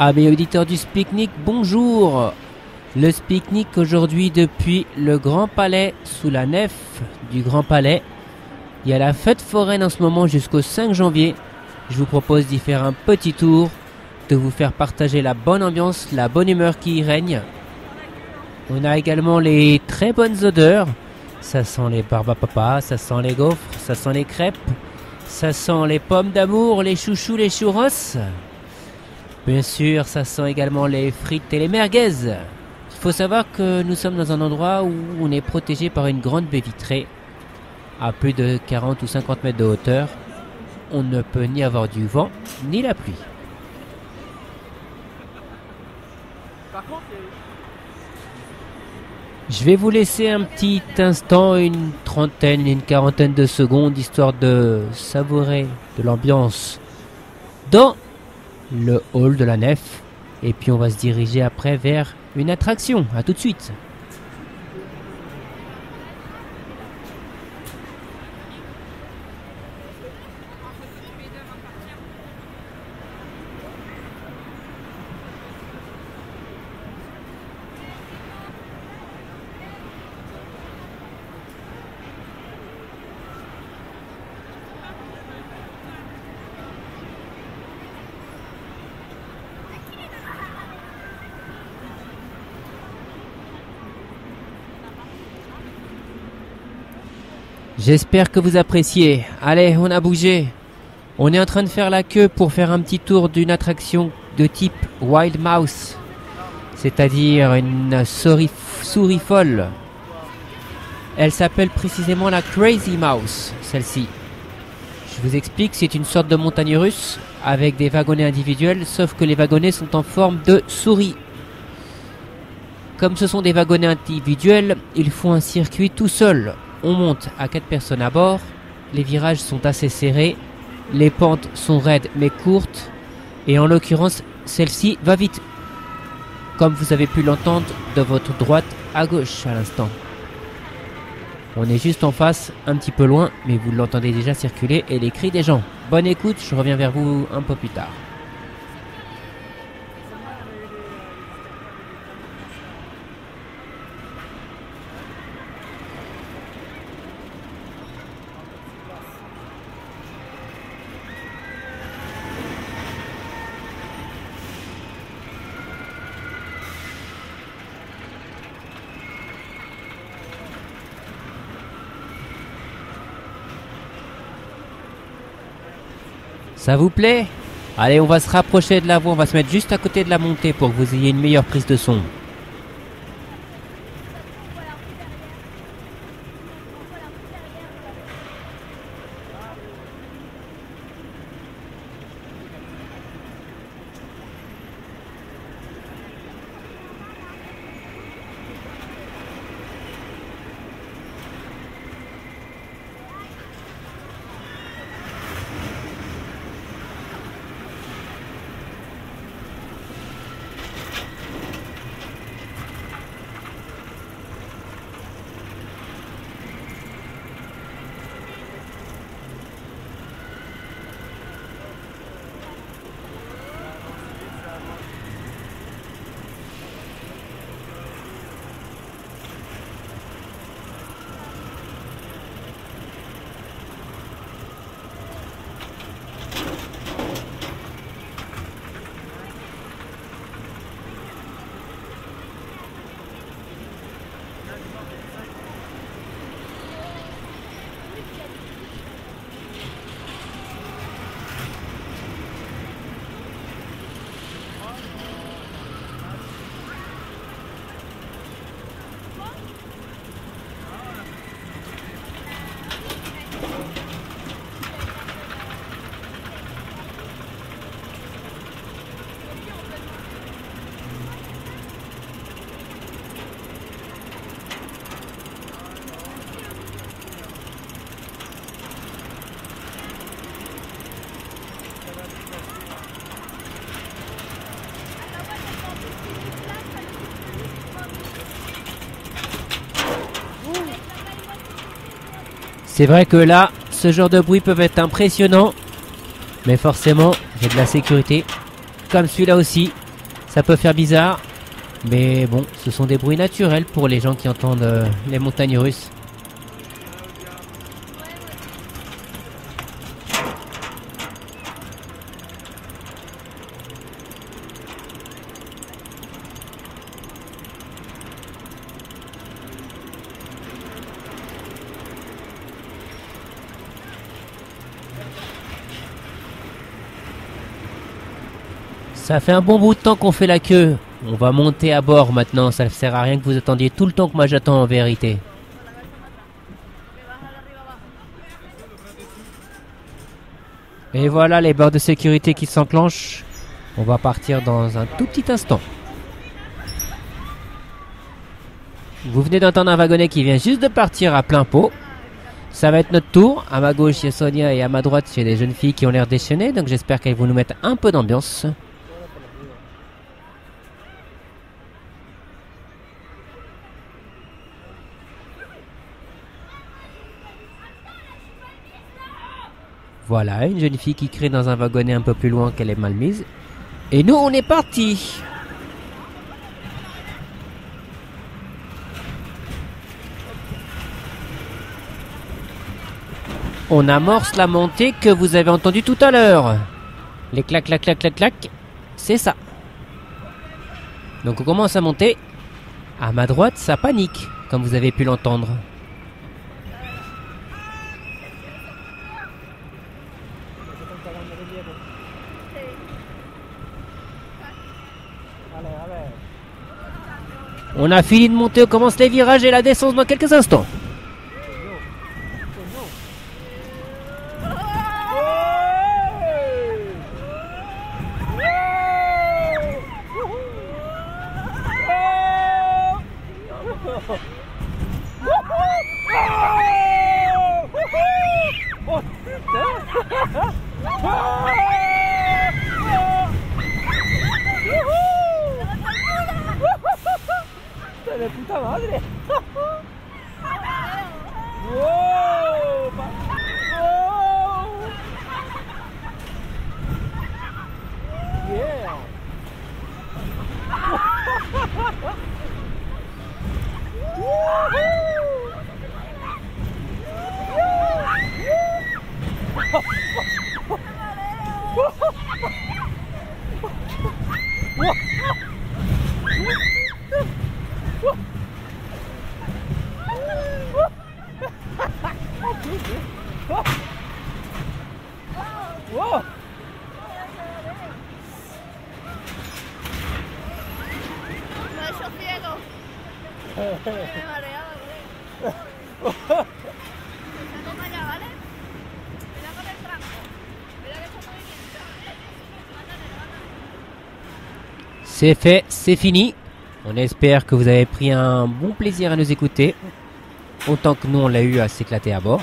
Amis auditeurs du Speaknik, bonjour. Le Speaknik aujourd'hui depuis le Grand Palais, sous la nef du Grand Palais. Il y a la fête foraine en ce moment jusqu'au 5 janvier. Je vous propose d'y faire un petit tour, de vous faire partager la bonne ambiance, la bonne humeur qui y règne. On a également les très bonnes odeurs. Ça sent les barbes à papa, ça sent les gaufres, ça sent les crêpes, ça sent les pommes d'amour, les chouchous, les churros. Bien sûr, ça sent également les frites et les merguez. Il faut savoir que nous sommes dans un endroit où on est protégé par une grande baie vitrée à plus de 40 ou 50 mètres de hauteur. On ne peut ni avoir du vent ni la pluie. Je vais vous laisser un petit instant, une trentaine, une quarantaine de secondes, histoire de savourer de l'ambiance dans le hall de la nef. Et puis on va se diriger après vers une attraction. A tout de suite. J'espère que vous appréciez. Allez, on a bougé. On est en train de faire la queue pour faire un petit tour d'une attraction de type Wild Mouse. C'est-à-dire une souris folle. Elle s'appelle précisément la Crazy Mouse, celle-ci. Je vous explique, c'est une sorte de montagne russe avec des wagonnets individuels, sauf que les wagonnets sont en forme de souris. Comme ce sont des wagonnets individuels, ils font un circuit tout seul. On monte à 4 personnes à bord, les virages sont assez serrés, les pentes sont raides mais courtes, et en l'occurrence, celle-ci va vite, comme vous avez pu l'entendre de votre droite à gauche à l'instant. On est juste en face, un petit peu loin, mais vous l'entendez déjà circuler et les cris des gens. Bonne écoute, je reviens vers vous un peu plus tard. Ça vous plaît? Allez, on va se rapprocher de la voie, on va se mettre juste à côté de la montée pour que vous ayez une meilleure prise de son. C'est vrai que là, ce genre de bruit peuvent être impressionnants, mais forcément, j'ai de la sécurité, comme celui-là aussi. Ça peut faire bizarre, mais bon, ce sont des bruits naturels pour les gens qui entendent les montagnes russes. Ça fait un bon bout de temps qu'on fait la queue. On va monter à bord maintenant, ça ne sert à rien que vous attendiez tout le temps que moi j'attends en vérité. Et voilà les barres de sécurité qui s'enclenchent. On va partir dans un tout petit instant. Vous venez d'entendre un wagonnet qui vient juste de partir à plein pot. Ça va être notre tour. À ma gauche, il y a Sonia et à ma droite, il y a des jeunes filles qui ont l'air déchaînées. Donc j'espère qu'elles vont nous mettre un peu d'ambiance. Voilà, une jeune fille qui crie dans un wagonnet un peu plus loin qu'elle est mal mise. Et nous, on est parti. On amorce la montée que vous avez entendue tout à l'heure. Les clac, clac, clac, clac, clac, c'est ça. Donc on commence à monter. À ma droite, ça panique, comme vous avez pu l'entendre. On a fini de monter, on commence les virages et la descente dans quelques instants. ¡De puta madre! ¡Wow! ¡Wow! ¡Yeah! ¡Wow! Me he hecho ciego. Me mareaba, güey. Está para allá, ¿vale? Mira con el tranco. Mira que está movimiento. C'est fait, c'est fini. On espère que vous avez pris un bon plaisir à nous écouter. Autant que nous on l'a eu à s'éclater à bord.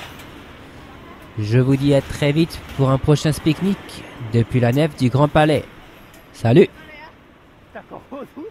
Je vous dis à très vite pour un prochain pique-nique depuis la nef du Grand Palais. Salut! ¡Está cojonudo!